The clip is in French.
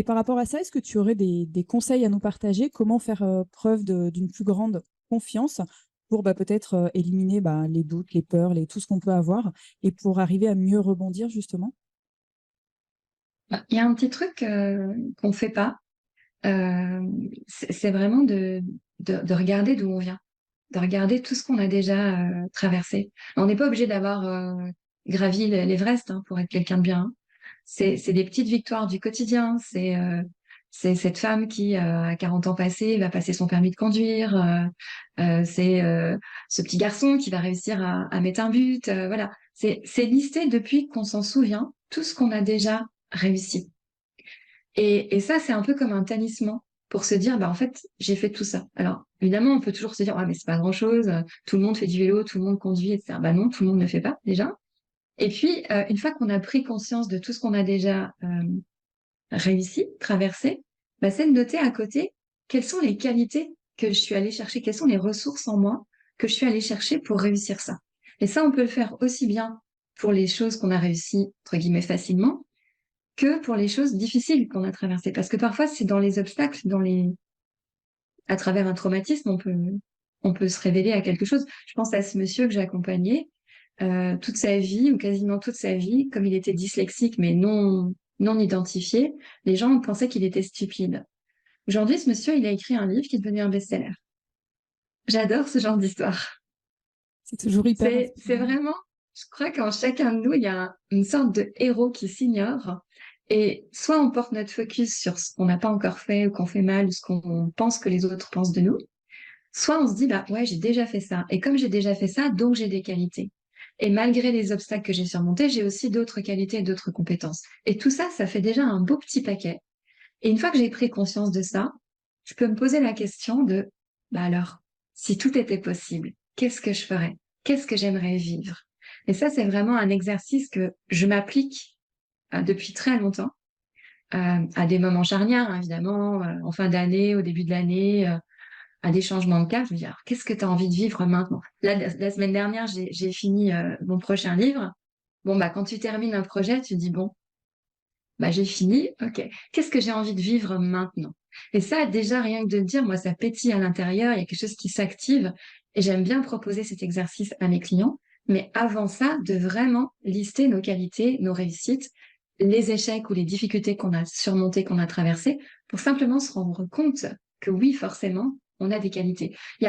Et par rapport à ça, est-ce que tu aurais des conseils à nous partager? Comment faire, preuve d'une plus grande confiance pour, peut-être, éliminer, les doutes, les peurs, tout ce qu'on peut avoir et pour arriver à mieux rebondir justement? Bah, il y a un petit truc, qu'on fait pas, c'est vraiment de regarder d'où on vient, de regarder tout ce qu'on a déjà, traversé. On n'est pas obligé d'avoir, gravi l'Everest, hein, pour être quelqu'un de bien, hein. C'est des petites victoires du quotidien, c'est cette femme qui, à 40 ans passés, va passer son permis de conduire, c'est, ce petit garçon qui va réussir à mettre un but, voilà. C'est lister depuis qu'on s'en souvient, tout ce qu'on a déjà réussi. Et ça, c'est un peu comme un talisman pour se dire, en fait, j'ai fait tout ça. Alors, évidemment, on peut toujours se dire, ouais, mais c'est pas grand-chose, tout le monde fait du vélo, tout le monde conduit, etc. Bah non, tout le monde ne le fait pas, déjà. Et puis, une fois qu'on a pris conscience de tout ce qu'on a déjà réussi, traversé, c'est de noter à côté quelles sont les qualités que je suis allée chercher, quelles sont les ressources en moi que je suis allée chercher pour réussir ça. Et ça, on peut le faire aussi bien pour les choses qu'on a réussi, entre guillemets, facilement, que pour les choses difficiles qu'on a traversées. Parce que parfois, c'est dans les obstacles, à travers un traumatisme, on peut se révéler à quelque chose. Je pense à ce monsieur que j'ai accompagné, toute sa vie, ou quasiment toute sa vie, comme il était dyslexique, mais non identifié, les gens pensaient qu'il était stupide. Aujourd'hui, ce monsieur, il a écrit un livre qui est devenu un best-seller. J'adore ce genre d'histoire. C'est toujours hyper C'est inspirant. vraiment, je crois qu'en chacun de nous, il y a une sorte de héros qui s'ignore. Et soit on porte notre focus sur ce qu'on n'a pas encore fait ou qu'on fait mal ou ce qu'on pense que les autres pensent de nous, soit on se dit, ouais, j'ai déjà fait ça. Et comme j'ai déjà fait ça, donc j'ai des qualités. Et malgré les obstacles que j'ai surmontés, j'ai aussi d'autres qualités et d'autres compétences. Et tout ça, ça fait déjà un beau petit paquet. Et une fois que j'ai pris conscience de ça, je peux me poser la question de, alors, si tout était possible, qu'est-ce que je ferais? Qu'est-ce que j'aimerais vivre? Et ça, c'est vraiment un exercice que je m'applique depuis très longtemps, à des moments charnières, hein, évidemment, en fin d'année, au début de l'année, à des changements de cap. Je me dis, alors, qu'est-ce que tu as envie de vivre maintenant? Là, la semaine dernière, j'ai fini mon prochain livre. Bon, quand tu termines un projet, tu te dis, bon, j'ai fini, ok. Qu'est-ce que j'ai envie de vivre maintenant? Et ça, déjà, rien que de le dire, moi, ça pétille à l'intérieur, il y a quelque chose qui s'active. Et j'aime bien proposer cet exercice à mes clients. Mais avant ça, de vraiment lister nos qualités, nos réussites, les échecs ou les difficultés qu'on a surmontées, qu'on a traversées, pour simplement se rendre compte que oui, forcément, on a des qualités. Il y a